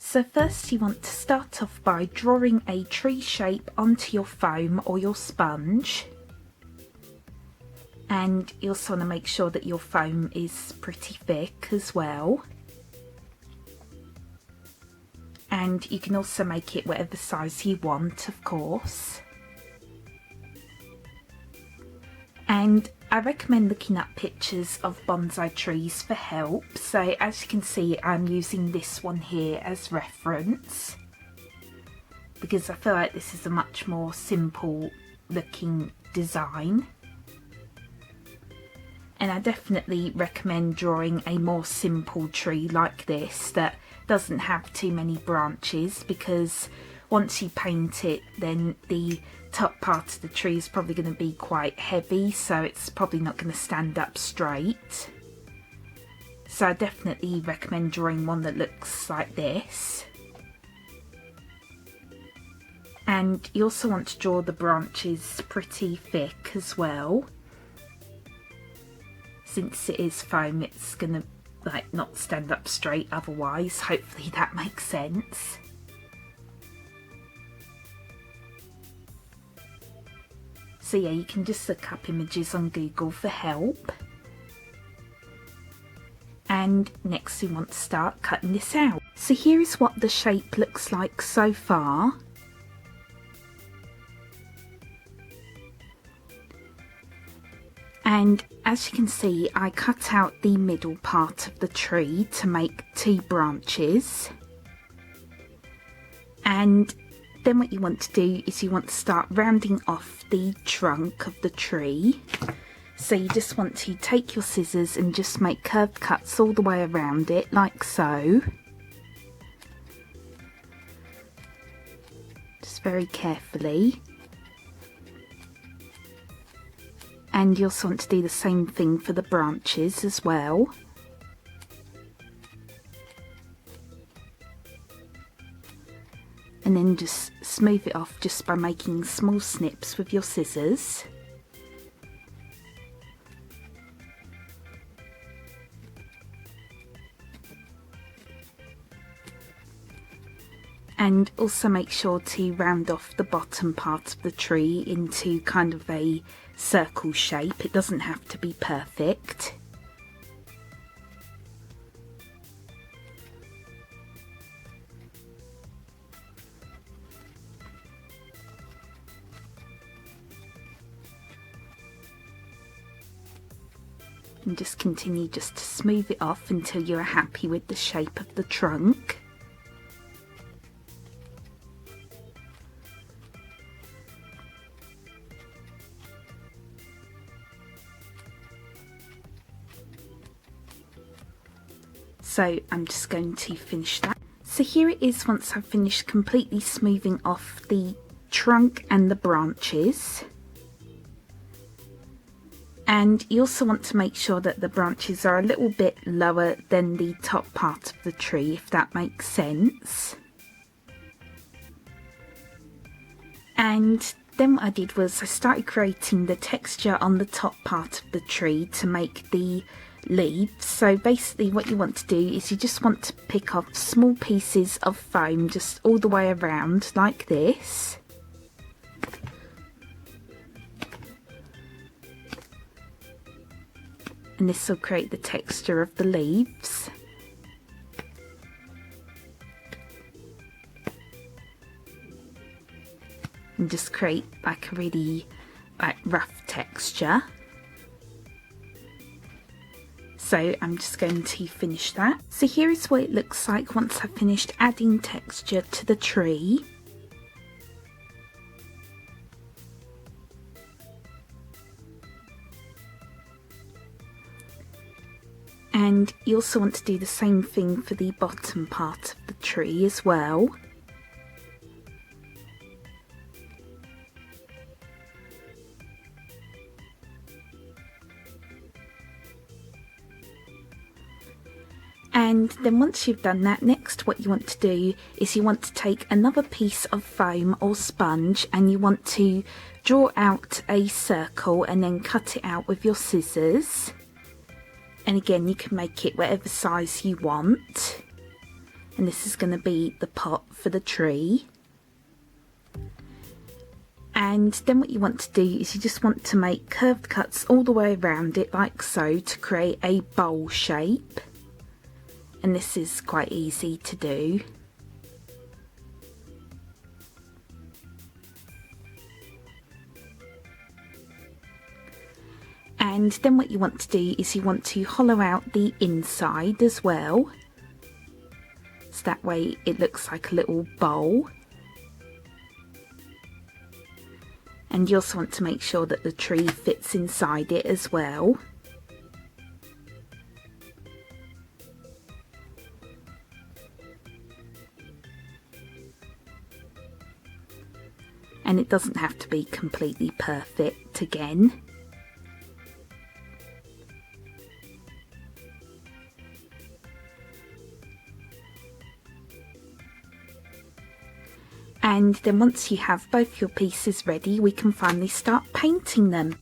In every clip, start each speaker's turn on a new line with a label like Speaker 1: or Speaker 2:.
Speaker 1: So first you want to start off by drawing a tree shape onto your foam or your sponge. And you also want to make sure that your foam is pretty thick as well. And you can also make it whatever size you want, of course. And I recommend looking up pictures of bonsai trees for help. So as you can see, I'm using this one here as reference because I feel like this is a much more simple looking design. And I definitely recommend drawing a more simple tree like this that doesn't have too many branches, because once you paint it, then the top part of the tree is probably going to be quite heavy, so it's probably not going to stand up straight. So I definitely recommend drawing one that looks like this. And you also want to draw the branches pretty thick as well. Since it is foam, it's going to not stand up straight otherwise. Hopefully that makes sense. So yeah, you can just look up images on Google for help. And next we want to start cutting this out. So here is what the shape looks like so far. And as you can see, I cut out the middle part of the tree to make 2 branches. And then what you want to do is you want to start rounding off the trunk of the tree. So you just want to take your scissors and just make curved cuts all the way around it, like so. Just very carefully. And you also want to do the same thing for the branches as well. And then just smooth it off just by making small snips with your scissors. And also make sure to round off the bottom part of the tree into kind of a circle shape. It doesn't have to be perfect. And just continue just to smooth it off until you're happy with the shape of the trunk. So I'm just going to finish that. So here it is once I've finished completely smoothing off the trunk and the branches. And you also want to make sure that the branches are a little bit lower than the top part of the tree, if that makes sense. And then what I did was I started creating the texture on the top part of the tree to make the leaves. So basically what you want to do is you just want to pick up small pieces of foam just all the way around like this. And this will create the texture of the leaves. And just create like a really rough texture. So I'm just going to finish that. So here is what it looks like once I've finished adding texture to the tree. And you also want to do the same thing for the bottom part of the tree as well. And then once you've done that, next what you want to do is you want to take another piece of foam or sponge and you want to draw out a circle and then cut it out with your scissors. And again, you can make it whatever size you want. and this is going to be the pot for the tree. And then what you want to do is you just want to make curved cuts all the way around it like so to create a bowl shape, and this is quite easy to do. And then what you want to do is you want to hollow out the inside as well, so that way it looks like a little bowl. And you also want to make sure that the tree fits inside it as well. And it doesn't have to be completely perfect again. And then once you have both your pieces ready, we can finally start painting them.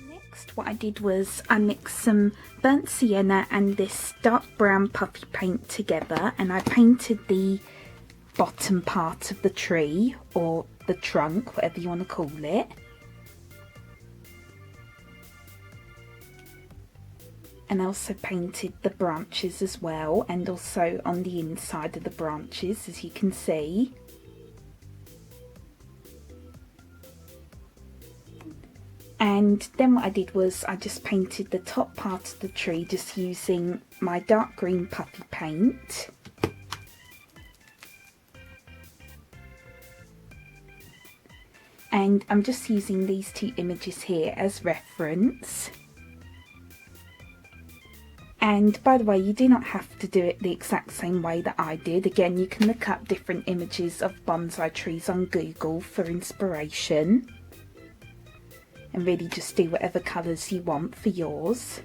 Speaker 1: Next, what I did was I mixed some burnt sienna and this dark brown puffy paint together, and I painted the bottom part of the tree, or the trunk, whatever you want to call it. And I also painted the branches as well, and also on the inside of the branches, as you can see. And then what I did was I just painted the top part of the tree just using my dark green puffy paint. And I'm just using these two images here as reference. And by the way, you do not have to do it the exact same way that I did. Again, you can look up different images of bonsai trees on Google for inspiration. And really just do whatever colours you want for yours.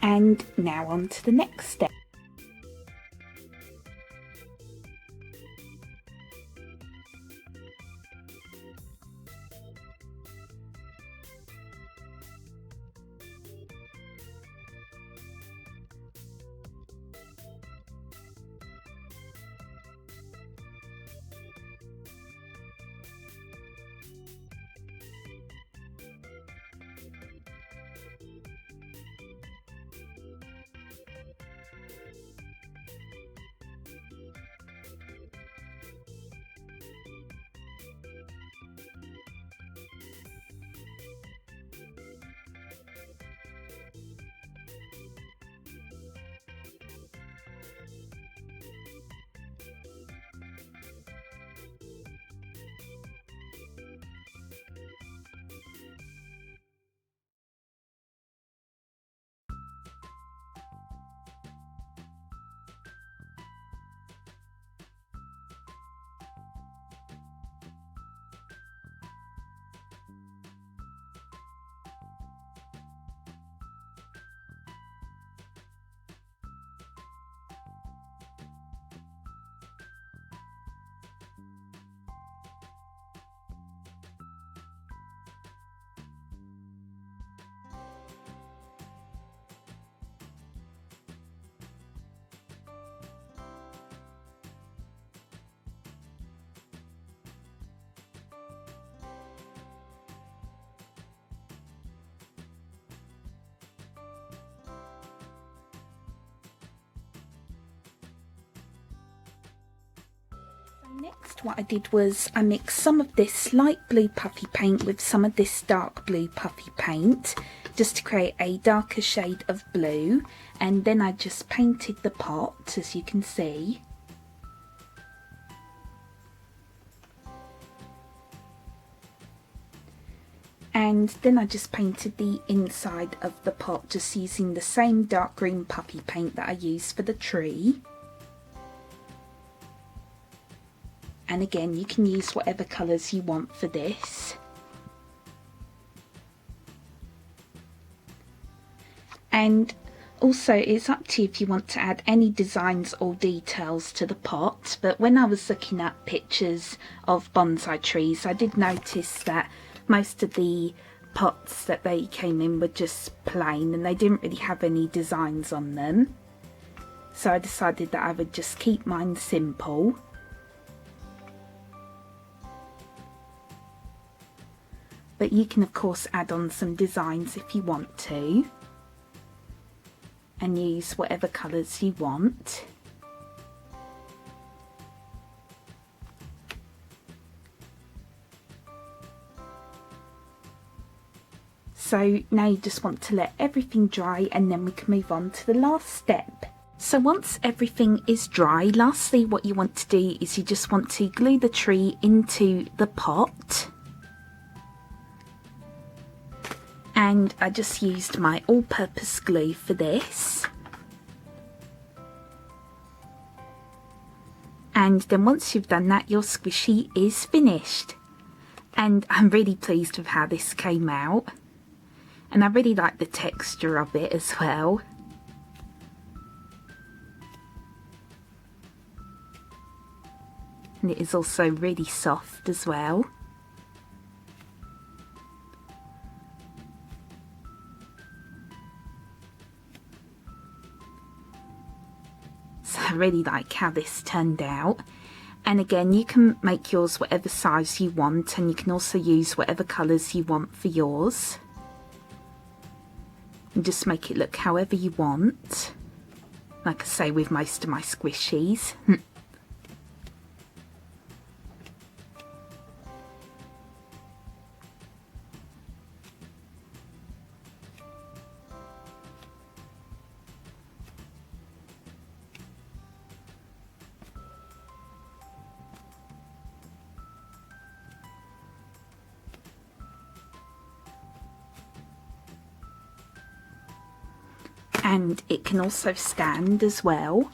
Speaker 1: And now on to the next step. Next, what I did was I mixed some of this light blue puffy paint with some of this dark blue puffy paint just to create a darker shade of blue, and then I just painted the pot, as you can see. And then I just painted the inside of the pot just using the same dark green puffy paint that I used for the tree. And again, you can use whatever colours you want for this. And also it's up to you if you want to add any designs or details to the pot, but when I was looking at pictures of bonsai trees, I did notice that most of the pots that they came in were just plain and they didn't really have any designs on them. So I decided that I would just keep mine simple. But you can of course add on some designs if you want to, and use whatever colours you want. So now you just want to let everything dry, and then we can move on to the last step. So once everything is dry, lastly what you want to do is you just want to glue the tree into the pot. And I just used my all-purpose glue for this. And then once you've done that, your squishy is finished. And I'm really pleased with how this came out. And I really like the texture of it as well. And it is also really soft as well. So I really like how this turned out. And again, you can make yours whatever size you want, and you can also use whatever colours you want for yours. And just make it look however you want. Like I say with most of my squishies. And it can also stand as well.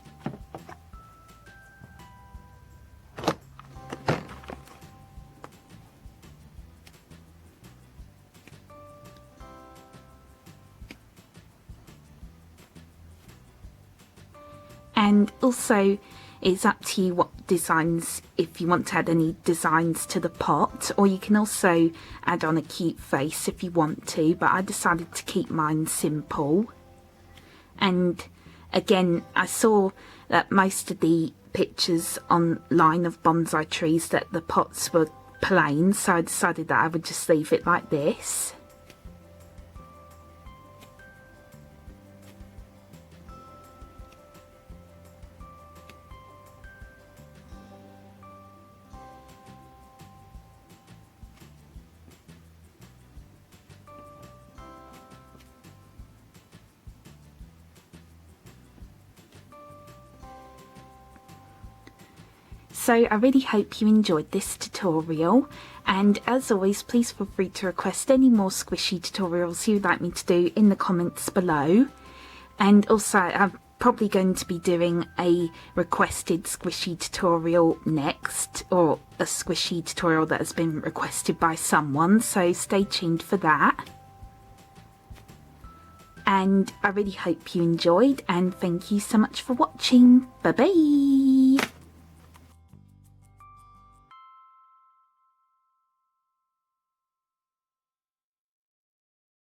Speaker 1: And also it's up to you what designs, if you want to add any designs to the pot, or you can also add on a cute face if you want to, but I decided to keep mine simple. And again, I saw that most of the pictures online of bonsai trees that the pots were plain, so I decided that I would just leave it like this. So I really hope you enjoyed this tutorial, and as always please feel free to request any more squishy tutorials you'd like me to do in the comments below. And also I'm probably going to be doing a requested squishy tutorial next, or a squishy tutorial that has been requested by someone, so stay tuned for that. And I really hope you enjoyed, and thank you so much for watching. Bye bye!